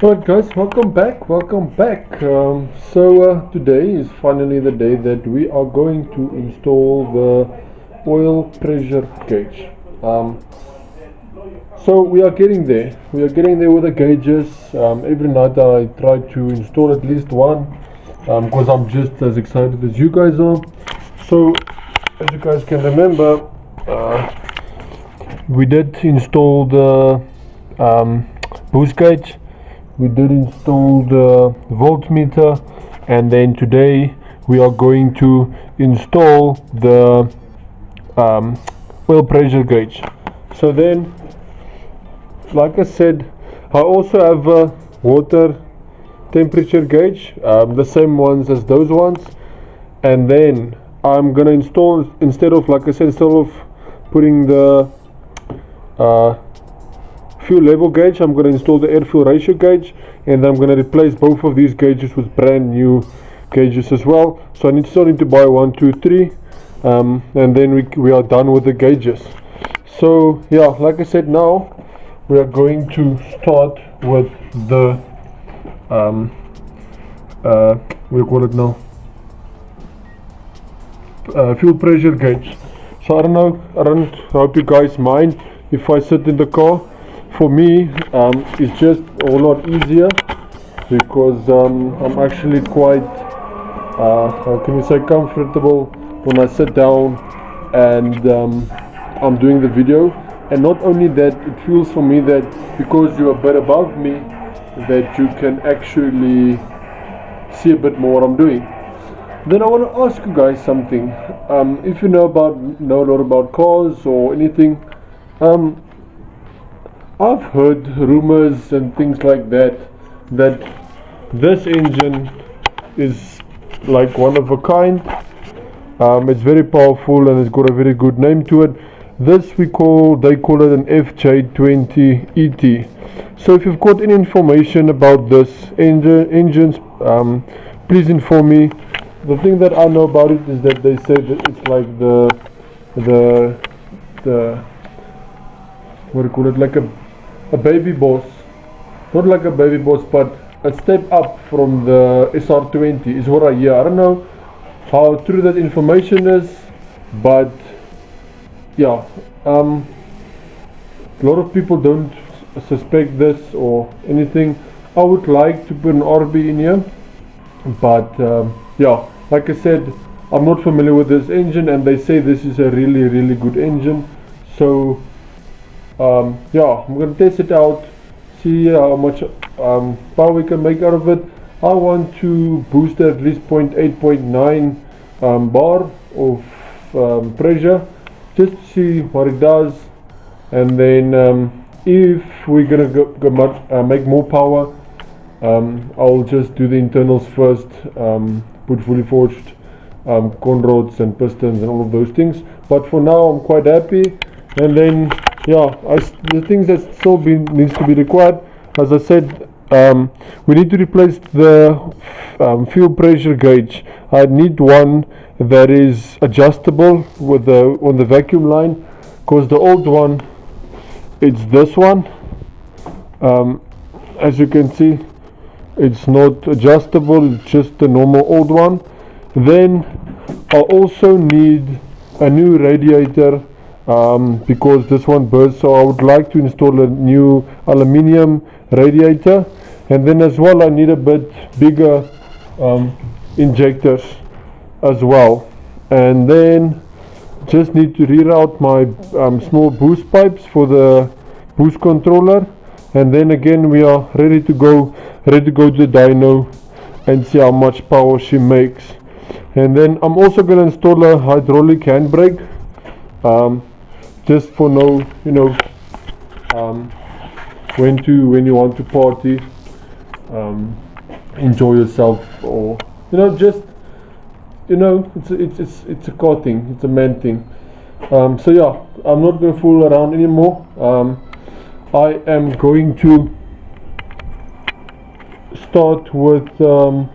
Alright guys, welcome back. Today is finally the day that we are going to install the oil pressure gauge. We are getting there. We are getting there with the gauges. Every night I try to install at least one because I'm just as excited as you guys are. So as you guys can remember, we did install the boost gauge. We did install the voltmeter, and then today we are going to install the um, oil pressure gauge. So then, like I said, I also have a water temperature gauge, the same ones as those ones, and then I'm gonna install, instead of, like I said, instead of putting the uh, fuel level gauge, I'm going to install the air fuel ratio gauge, and I'm going to replace both of these gauges with brand new gauges as well. So I still need to buy 1, 2, 3, and then we are done with the gauges. So yeah, like I said, now we are going to start with the what do you call it now, fuel pressure gauge. So I don't hope you guys mind if I sit in the car. For me, it's just a whole lot easier because I'm actually quite, how can you say, comfortable when I sit down and I'm doing the video. And not only that, it feels for me that because you're a bit above me, that you can actually see a bit more what I'm doing. Then I want to ask you guys something. If you know a lot about cars or anything, um, I've heard rumors and things like that that this engine is like one of a kind. It's very powerful and it's got a very good name to it. They call it an FJ20 ET. So if you've got any information about this engines, please inform me. The thing that I know about it is that they say that it's like the the what do you call it, like a baby boss, not like a baby boss, but a step up from the SR20 is what I hear. I don't know how true that information is, but yeah, a lot of people don't suspect this or anything. I would like to put an RB in here, but yeah, like I said, I'm not familiar with this engine, and they say this is a really good engine. So yeah, I'm gonna test it out, see how much power we can make out of it. I want to boost at least 0.8, 0.9 bar of pressure, just to see what it does. And then if we're gonna make more power, I'll just do the internals first, put fully forged con rods and pistons and all of those things. But for now, I'm quite happy. And then yeah, the things that still needs to be required, as I said, we need to replace the fuel pressure gauge. I need one that is adjustable with on the vacuum line, because the old one, it's this one. As you can see, it's not adjustable, it's just the normal old one. Then I also need a new radiator, because this one bursts, so I would like to install a new aluminium radiator. And then as well, I need a bit bigger injectors as well. And then just need to reroute my small boost pipes for the boost controller. And then again, we are ready to go to the dyno and see how much power she makes. And then I'm also going to install a hydraulic handbrake, just for when you want to party, enjoy yourself, or just it's a car thing, it's a man thing. So yeah, I'm not going to fool around anymore. I am going to start with the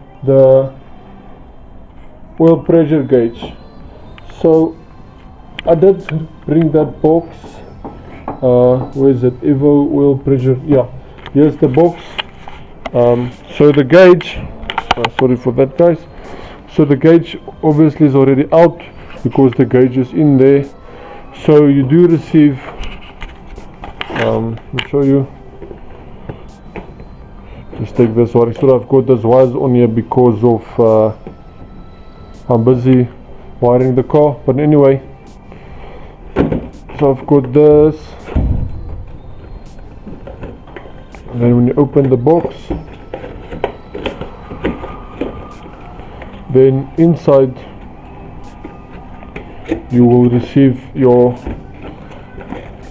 oil pressure gauge. So I did bring that box. Where is it? Evo oil pressure. Yeah, here's the box. So the gauge, sorry for that guys, so the gauge obviously is already out because the gauge is in there. So you do receive, let me show you, just take this one. So I've got those wires on here because of I'm busy wiring the car, but anyway, so I've got this, and then when you open the box, then inside you will receive your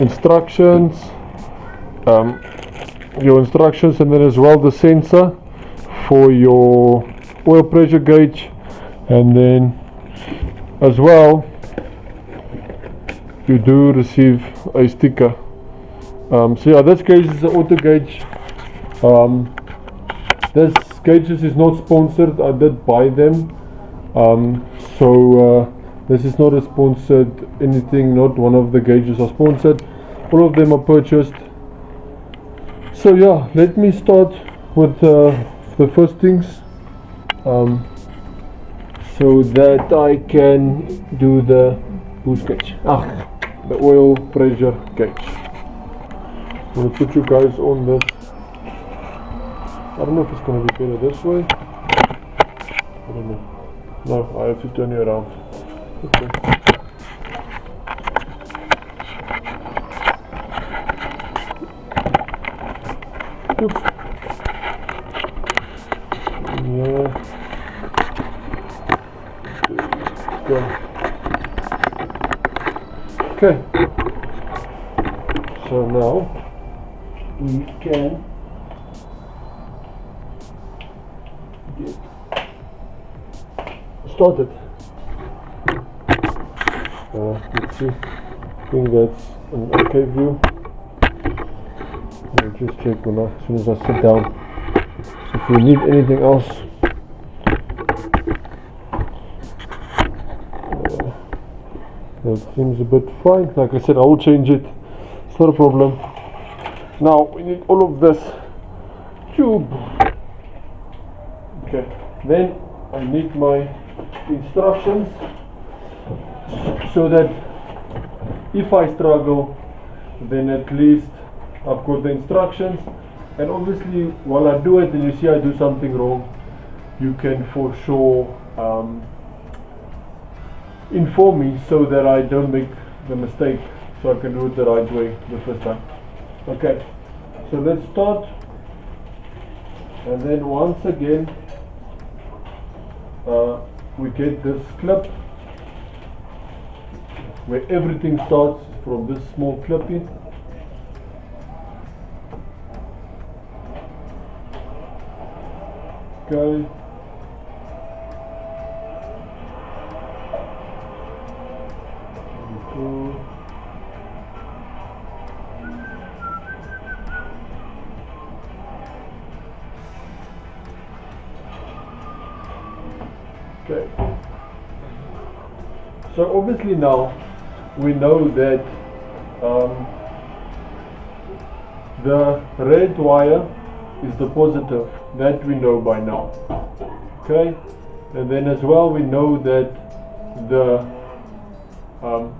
instructions, and then as well the sensor for your oil pressure gauge, and then as well you do receive a sticker. So yeah, this gauge is the auto gauge. This gauges is not sponsored, I did buy them, so this is not a sponsored anything, not one of the gauges are sponsored, all of them are purchased. So yeah, let me start with the first things, so that I can do the boost gauge, the oil pressure gauge. I'm going to put you guys on this. I don't know if it's going to be better this way. I don't know. No, I have to turn you around. Okay. Oop. Yeah. Go. Okay. So now we can get started. Let's see. I think that's an okay view. I'll just check as soon as I sit down. So if you need anything else, that seems a bit fine. Like I said, I will change it. It's not a problem. Now we need all of this tube. Okay. Then I need my instructions, so that if I struggle, then at least I've got the instructions. And obviously while I do it and you see I do something wrong, you can for sure inform me, so that I don't make the mistake, so I can do it the right way the first time. Okay, so let's start. And then once again we get this clip where everything starts from this small clippy. Okay. Okay. So obviously now we know that the red wire is the positive, that we know by now. Okay, and then as well we know that the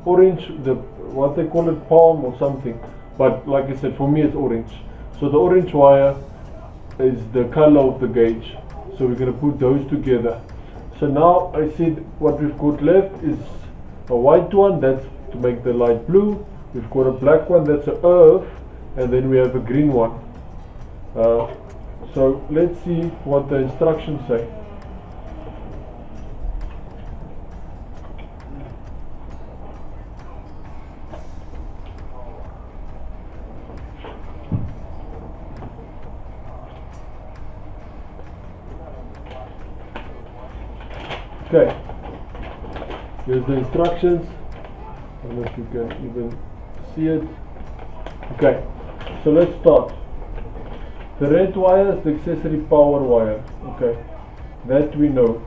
orange, the what they call it, palm or something, but like I said, for me it's orange. So the orange wire is the color of the gauge, so we're going to put those together. So now I see what we've got left is a white one, that's to make the light blue. We've got a black one, that's a earth, and then we have a green one. So let's see what the instructions say. Okay, here's the instructions. I don't know if you can even see it. Okay, so let's start. The red wire is the accessory power wire. Okay, that we know.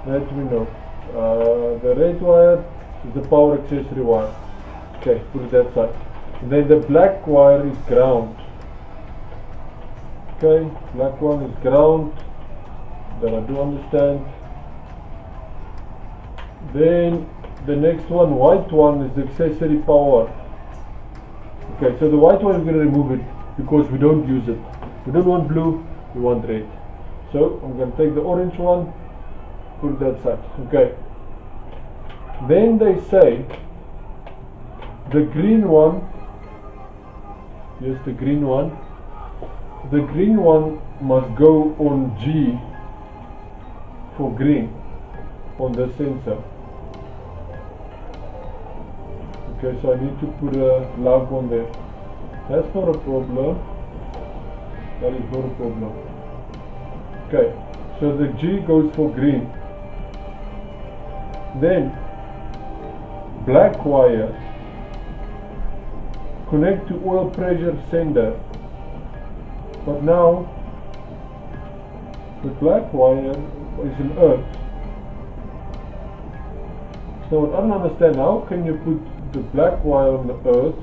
That we know. The red wire is the power accessory wire. Okay, put it that side. Then the black wire is ground. Okay, black one is ground. That I do understand. Then the next one, white one, is accessory power. Okay, so the white one we're going to remove it because we don't use it. We don't want blue, we want red. So I'm going to take the orange one, put that side. Okay. Then they say the green one, yes, the green one must go on G for green on the sensor. Okay, so I need to put a lug on there. That's not a problem. That is not a problem. Okay, so the G goes for green. Then black wire connect to oil pressure sender. But now the black wire is in earth. So I don't understand, how can you put the black wire on the earth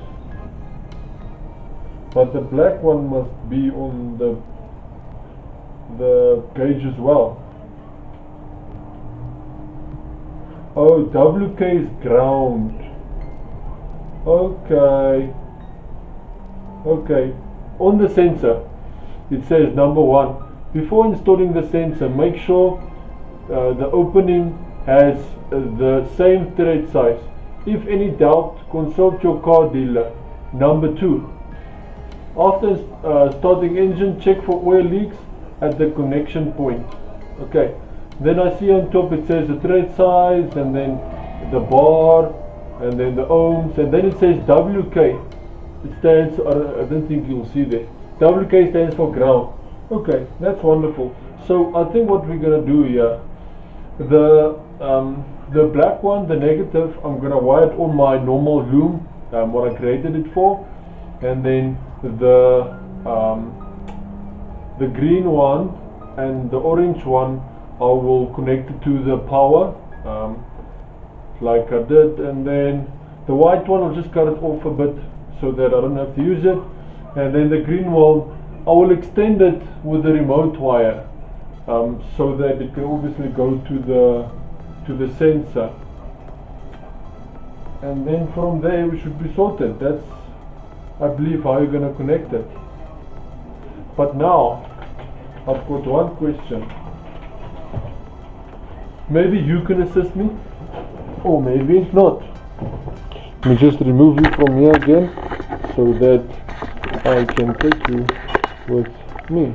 but the black one must be on the gauge as well? Oh, WK is ground. Okay. Okay. On the sensor it says number 1, before installing the sensor make sure the opening has the same thread size. If any doubt, consult your car dealer. Number 2, after starting engine, check for oil leaks at the connection point. Okay, then I see on top it says the thread size and then the bar and then the ohms and then it says WK. It stands, I don't think you'll see there, WK stands for ground. Okay, that's wonderful. So I think what we're gonna do here, the black one, the negative, I'm gonna wire it on my normal loom, what I created it for, and then the green one and the orange one I will connect it to the power, like I did, and then the white one I'll just cut it off a bit so that I don't have to use it, and then the green one I will extend it with the remote wire, so that it can obviously go to the sensor, and then from there we should be sorted. That's, I believe, how you're going to connect it. But now I've got one question. Maybe you can assist me, or maybe not. Let me just remove you from here again so that I can take you with me.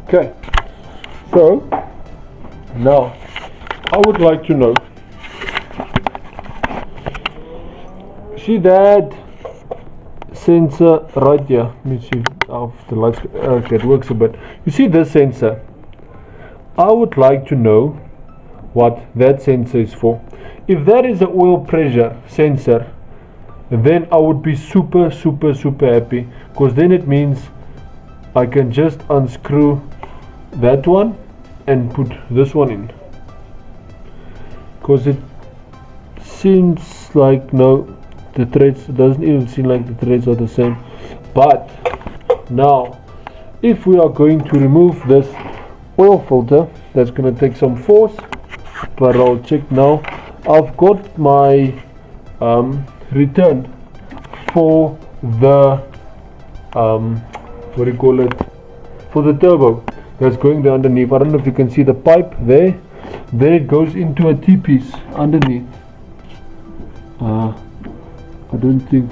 Okay, so now I would like to know, see that sensor right here. Let me see if the lights, okay, it works a bit. You see this sensor? I would like to know what that sensor is for. If that is an oil pressure sensor, then I would be super happy, because then it means I can just unscrew that one and put this one in, because it seems like, no, the threads, it doesn't even seem like the threads are the same. But now if we are going to remove this oil filter, that's going to take some force, but I'll check now. I've got my return for the what do you call it, for the turbo that's going there underneath. I don't know if you can see the pipe there. Then it goes into a T-piece underneath. I don't think,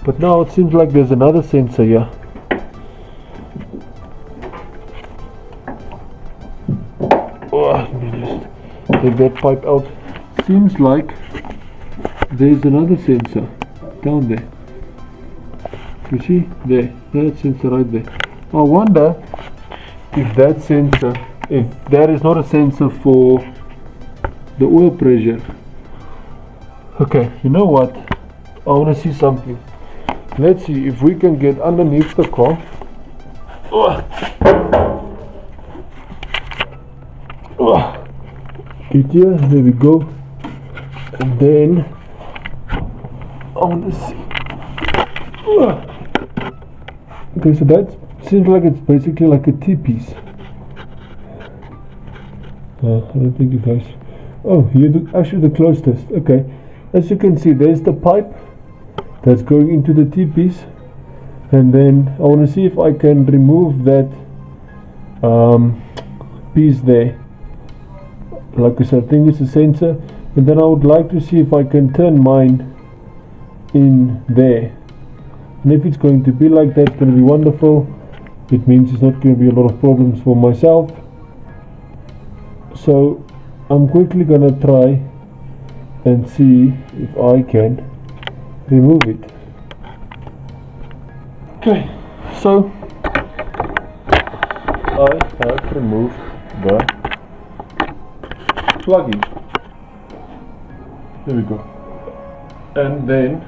but now it seems like there's another sensor here. Oh, let me just take that pipe out. Seems like there's another sensor down there. You see there, that sensor right there. I wonder if that sensor, if that is not a sensor for the oil pressure. Okay, you know what, I want to see something. Let's see if we can get underneath the car. Get here, there we go. And then I want to see. Okay, so that seems like it's basically like a T-piece. I don't think you guys. Oh, here actually the close test. Okay, as you can see, there's the pipe that's going into the T-piece, and then I want to see if I can remove that piece there. Like I said, I think it's a sensor, and then I would like to see if I can turn mine in there. And if it's going to be like that, it's going to be wonderful. It means it's not going to be a lot of problems for myself. So I'm quickly going to try and see if I can remove it. Okay, so I have removed the plugin. There we go. And then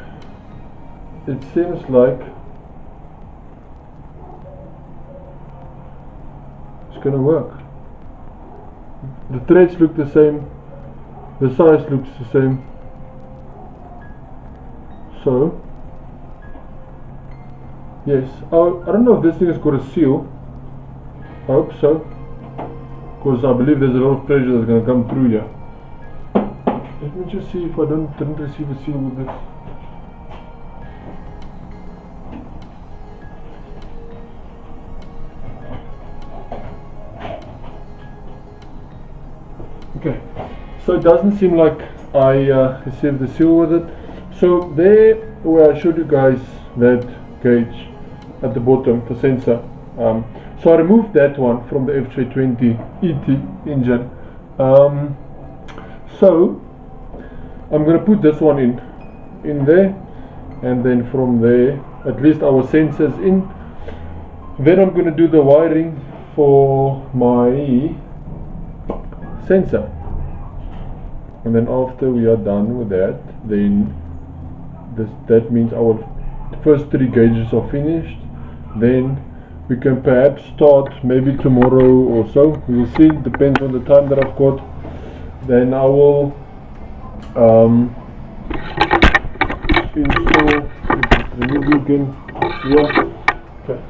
it seems like it's gonna work. The threads look the same, the size looks the same. So yes, I don't know if this thing has got a seal. I hope so, because I believe there's a lot of pressure that's going to come through here. Let me just see if I didn't receive a seal with this. Okay, so it doesn't seem like I received the seal with it. So there where I showed you guys that gauge at the bottom, the sensor. So I removed that one from the F320 ET engine. So I'm going to put this one in there, and then from there at least our sensors in. Then I'm going to do the wiring for my sensor, and then after we are done with that, then that means our first 3 gauges are finished. Then we can perhaps start maybe tomorrow or so. We will see, depends on the time that I've got. Then I will install, remove again here. Okay.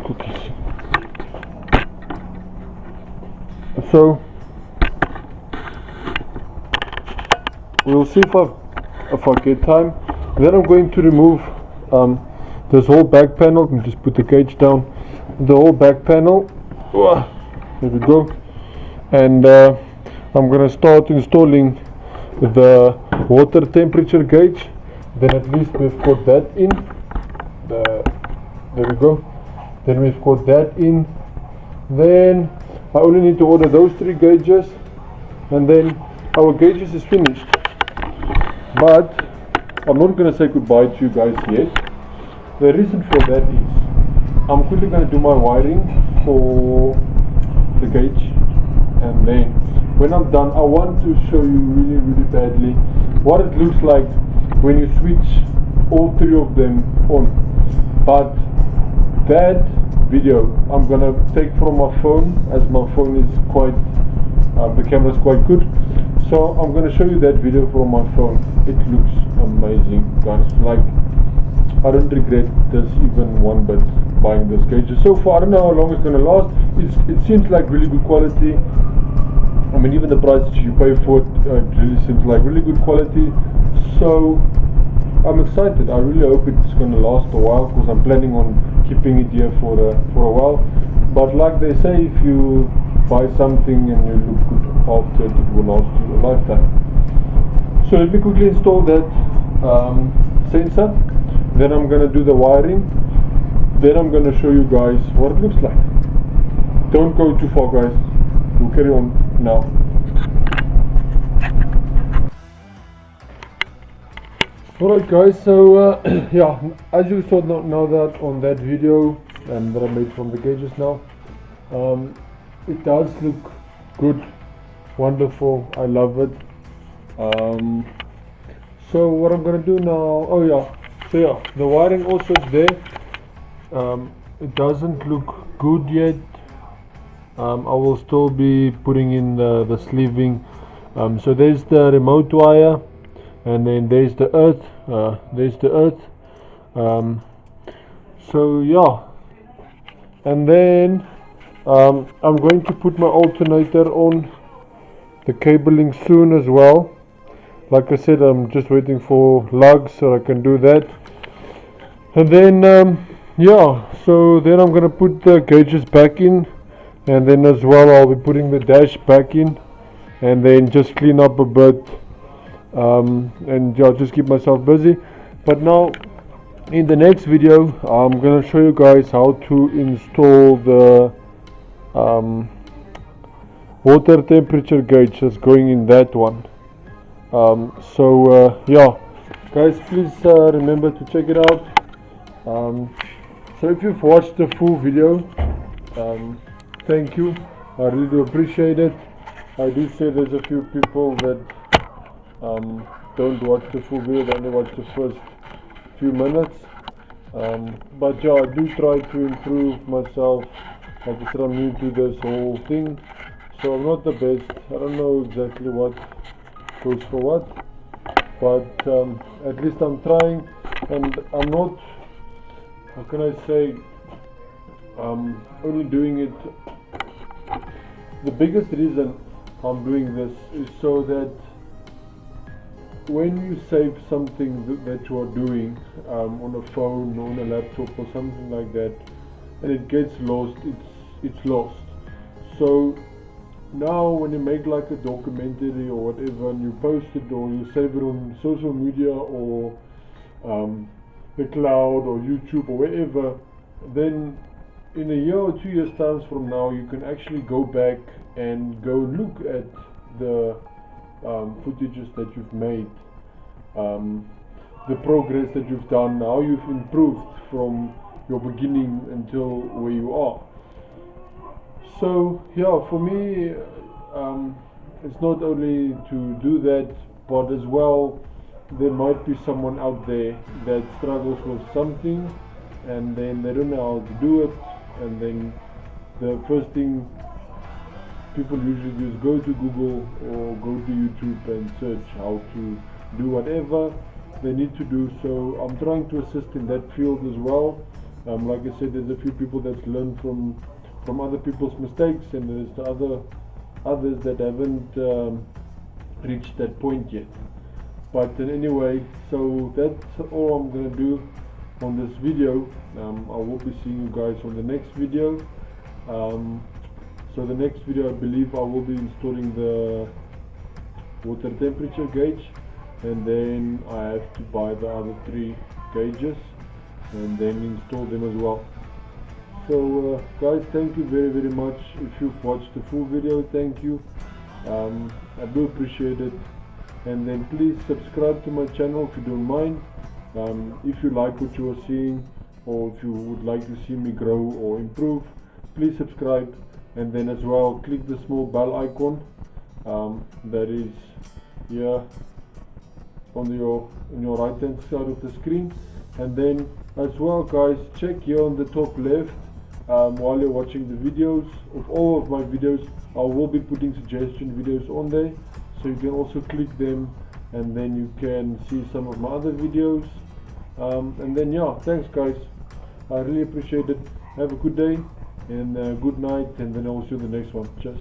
Cookies. So we'll see if I get time. Then I'm going to remove this whole back panel. And just put the gauge down. The whole back panel. There we go. And I'm going to start installing the water temperature gauge. Then at least we've got that in. There we go. Then we've got that in. Then I only need to order those 3 gauges, and then our gauges is finished. But I'm not going to say goodbye to you guys yet. The reason for that is I'm quickly going to do my wiring for the gauge, and then when I'm done I want to show you really badly what it looks like when you switch all 3 of them on. But that video I'm gonna take from my phone, as my phone is quite the camera is quite good, so I'm gonna show you that video from my phone. It looks amazing, guys. Like, I don't regret this even one bit, buying this gauge. So far I don't know how long it's gonna last. It seems like really good quality. I mean, even the price that you pay for it really seems like really good quality. So I'm excited. I really hope it's going to last a while, because I'm planning on keeping it here for a while. But like they say, if you buy something and you look good after it, it will last you a lifetime. So let me quickly install that sensor. Then I'm going to do the wiring. Then I'm going to show you guys what it looks like. Don't go too far, guys. We'll carry on now. Alright guys, so yeah, as you saw now that on that video that I made from the gauges now, it does look good, wonderful, I love it. So what I'm gonna do now, the wiring also is there. It doesn't look good yet. I will still be putting in the sleeving So there's the remote wire, and then there's the earth. Um, so yeah, and then I'm going to put my alternator on the cabling soon as well. Like I said, I'm just waiting for lugs so I can do that. And then yeah, so then I'm gonna put the gauges back in, and then as well I'll be putting the dash back in, and then just clean up a bit, and yeah, just keep myself busy. But now in the next video I'm gonna show you guys how to install the water temperature gauge that's going in that one. Yeah, guys, please remember to check it out. So if you've watched the full video, thank you. I really do appreciate it. I do say there's a few people that don't watch the full video, they only watch the first few minutes. But yeah, I do try to improve myself. Like I said, I'm new to this whole thing, so I'm not the best. I don't know exactly what goes for what, but at least I'm trying, and I'm not, how can I say, only doing it. The biggest reason I'm doing this is so that when you save something that you are doing on a phone, on a laptop or something like that, and it gets lost, it's lost. So now when you make like a documentary or whatever, and you post it or you save it on social media or the cloud or YouTube or wherever, then in a year or 2 years times from now you can actually go back and go look at the footages that you've made, the progress that you've done, how you've improved from your beginning until where you are. So yeah, for me it's not only to do that, but as well there might be someone out there that struggles with something and then they don't know how to do it, and then the first thing people usually do is go to Google or go to YouTube and search how to do whatever they need to do. So I'm trying to assist in that field as well. Like I said, there's a few people that learn from other people's mistakes, and there's the others that haven't reached that point yet. But anyway, so that's all I'm gonna do on this video. I will be seeing you guys on the next video. So the next video, I believe I will be installing the water temperature gauge, and then I have to buy the other 3 gauges and then install them as well. So guys, thank you very much. If you've watched the full video, thank you. I do appreciate it. And then please subscribe to my channel if you don't mind. If you like what you are seeing, or if you would like to see me grow or improve, please subscribe. And then as well, click the small bell icon that is here on your right hand side of the screen. And then as well, guys, check here on the top left, while you're watching the videos of all of my videos, I will be putting suggestion videos on there, so you can also click them, and then you can see some of my other videos. And then yeah, thanks guys, I really appreciate it. Have a good day and good night, and then I'll see you in the next one. Cheers.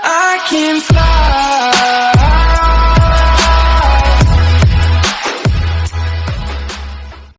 I can fly.